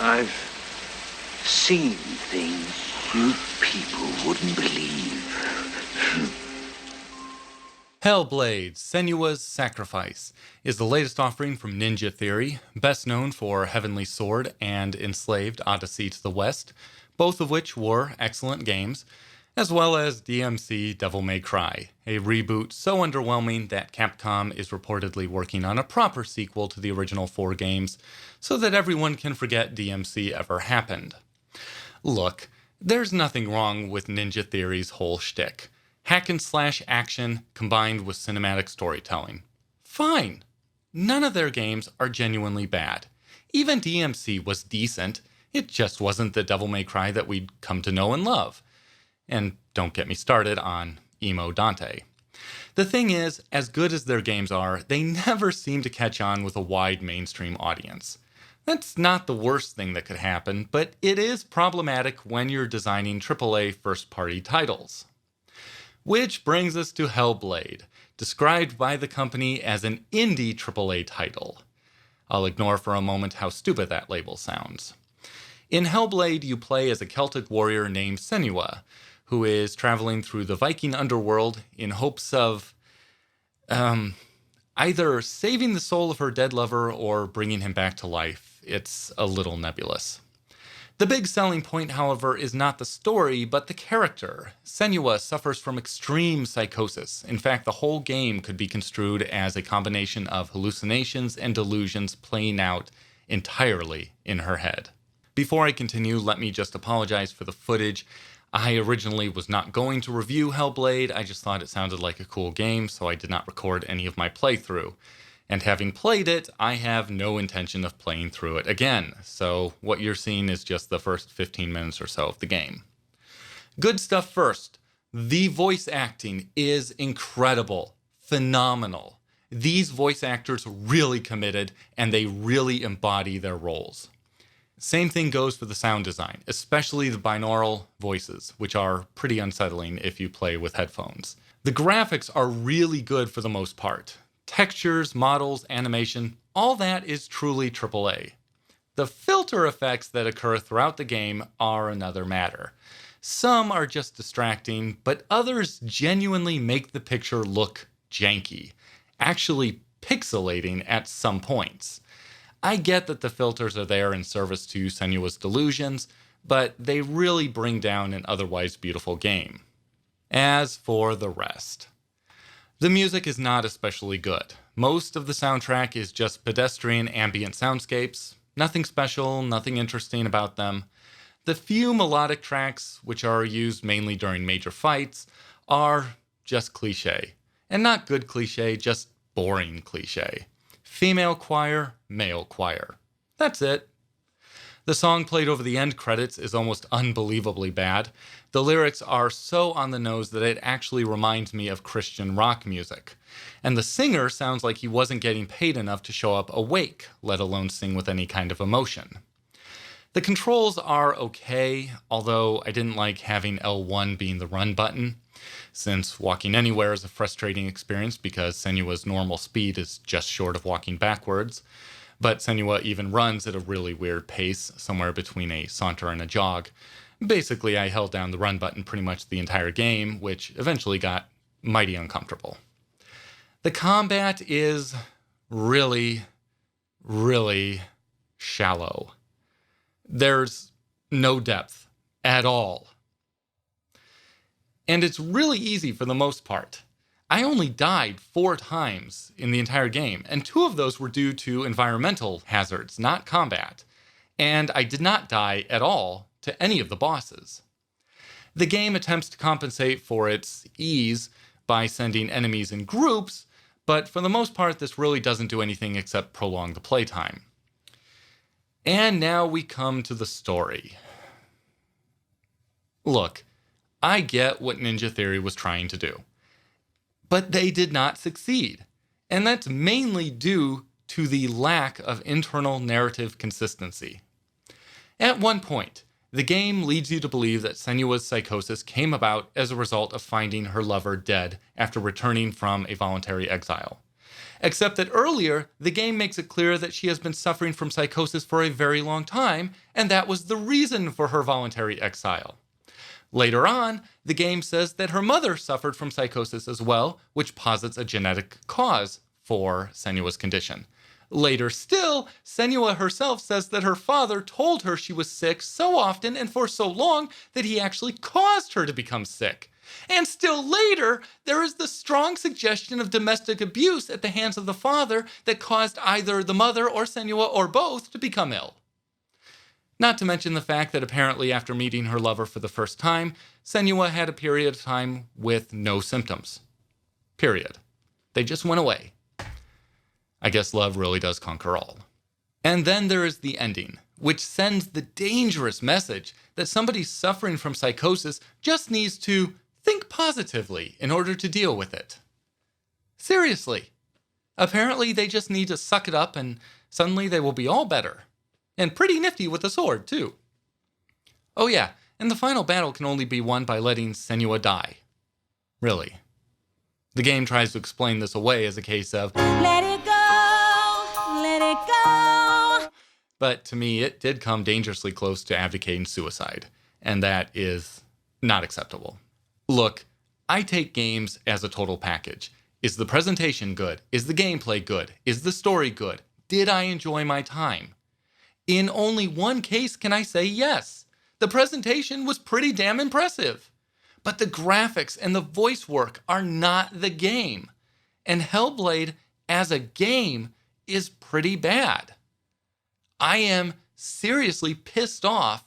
I've seen things you people wouldn't believe. Hellblade, Senua's Sacrifice, is the latest offering from Ninja Theory, best known for Heavenly Sword and Enslaved Odyssey to the West, both of which were excellent games, as well as DMC Devil May Cry, a reboot so underwhelming that Capcom is reportedly working on a proper sequel to the original 4 games, so that everyone can forget DMC ever happened. Look, there's nothing wrong with Ninja Theory's whole shtick. Hack and slash action combined with cinematic storytelling. Fine. None of their games are genuinely bad. Even DMC was decent. It just wasn't the Devil May Cry that we'd come to know and love. And don't get me started on Emo Dante. The thing is, as good as their games are, they never seem to catch on with a wide mainstream audience. That's not the worst thing that could happen, but it is problematic when you're designing AAA first-party titles. Which brings us to Hellblade, described by the company as an indie AAA title. I'll ignore for a moment how stupid that label sounds. In Hellblade, you play as a Celtic warrior named Senua, who is traveling through the Viking underworld in hopes of either saving the soul of her dead lover or bringing him back to life. It's a little nebulous. The big selling point, however, is not the story, but the character. Senua suffers from extreme psychosis. In fact, the whole game could be construed as a combination of hallucinations and delusions playing out entirely in her head. Before I continue, let me just apologize for the footage. I originally was not going to review Hellblade. I just thought it sounded like a cool game, so I did not record any of my playthrough. And having played it, I have no intention of playing through it again, so what you're seeing is just the first 15 minutes or so of the game. Good stuff first. The voice acting is incredible, phenomenal. These voice actors really committed, and they really embody their roles. Same thing goes for the sound design, especially the binaural voices, which are pretty unsettling if you play with headphones. The graphics are really good for the most part. Textures, models, animation, all that is truly AAA. The filter effects that occur throughout the game are another matter. Some are just distracting, but others genuinely make the picture look janky, actually pixelating at some points. I get that the filters are there in service to Senua's delusions, but they really bring down an otherwise beautiful game. As for the rest, the music is not especially good. Most of the soundtrack is just pedestrian ambient soundscapes. Nothing special, nothing interesting about them. The few melodic tracks, which are used mainly during major fights, are just cliché. And not good cliché, just boring cliché. Female choir, male choir. That's it. The song played over the end credits is almost unbelievably bad. The lyrics are so on the nose that it actually reminds me of Christian rock music. And the singer sounds like he wasn't getting paid enough to show up awake, let alone sing with any kind of emotion. The controls are okay, although I didn't like having L1 being the run button, since walking anywhere is a frustrating experience because Senua's normal speed is just short of walking backwards. But Senua even runs at a really weird pace, somewhere between a saunter and a jog. Basically, I held down the run button pretty much the entire game, which eventually got mighty uncomfortable. The combat is really, really shallow. There's no depth at all. And it's really easy for the most part. I only died 4 times in the entire game, and 2 of those were due to environmental hazards, not combat. And I did not die at all to any of the bosses. The game attempts to compensate for its ease by sending enemies in groups, but for the most part, this really doesn't do anything except prolong the playtime. And now we come to the story. Look, I get what Ninja Theory was trying to do. But they did not succeed. And that's mainly due to the lack of internal narrative consistency. At one point, the game leads you to believe that Senua's psychosis came about as a result of finding her lover dead after returning from a voluntary exile. Except that earlier, the game makes it clear that she has been suffering from psychosis for a very long time, and that was the reason for her voluntary exile. Later on, the game says that her mother suffered from psychosis as well, which posits a genetic cause for Senua's condition. Later still, Senua herself says that her father told her she was sick so often and for so long that he actually caused her to become sick. And still later, there is the strong suggestion of domestic abuse at the hands of the father that caused either the mother or Senua or both to become ill. Not to mention the fact that apparently after meeting her lover for the first time, Senua had a period of time with no symptoms. Period. They just went away. I guess love really does conquer all. And then there is the ending, which sends the dangerous message that somebody suffering from psychosis just needs to think positively in order to deal with it. Seriously. Apparently they just need to suck it up and suddenly they will be all better. And pretty nifty with a sword, too. Oh yeah, and the final battle can only be won by letting Senua die. Really. The game tries to explain this away as a case of let it go, let it go. But to me, it did come dangerously close to advocating suicide, and that is not acceptable. Look, I take games as a total package. Is the presentation good? Is the gameplay good? Is the story good? Did I enjoy my time? In only one case can I say yes. The presentation was pretty damn impressive. But the graphics and the voice work are not the game. And Hellblade, as a game, is pretty bad. I am seriously pissed off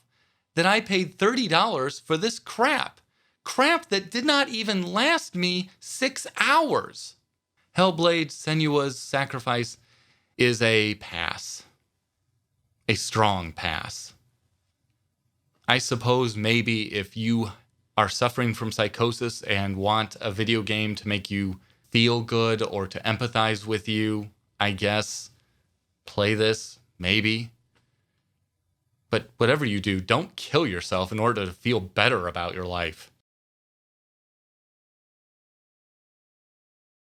that I paid $30 for this crap. Crap that did not even last me 6 hours. Hellblade: Senua's Sacrifice is a pass. A strong pass. I suppose maybe if you are suffering from psychosis and want a video game to make you feel good or to empathize with you, I guess play this, maybe. But whatever you do, don't kill yourself in order to feel better about your life.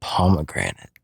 Pomegranate.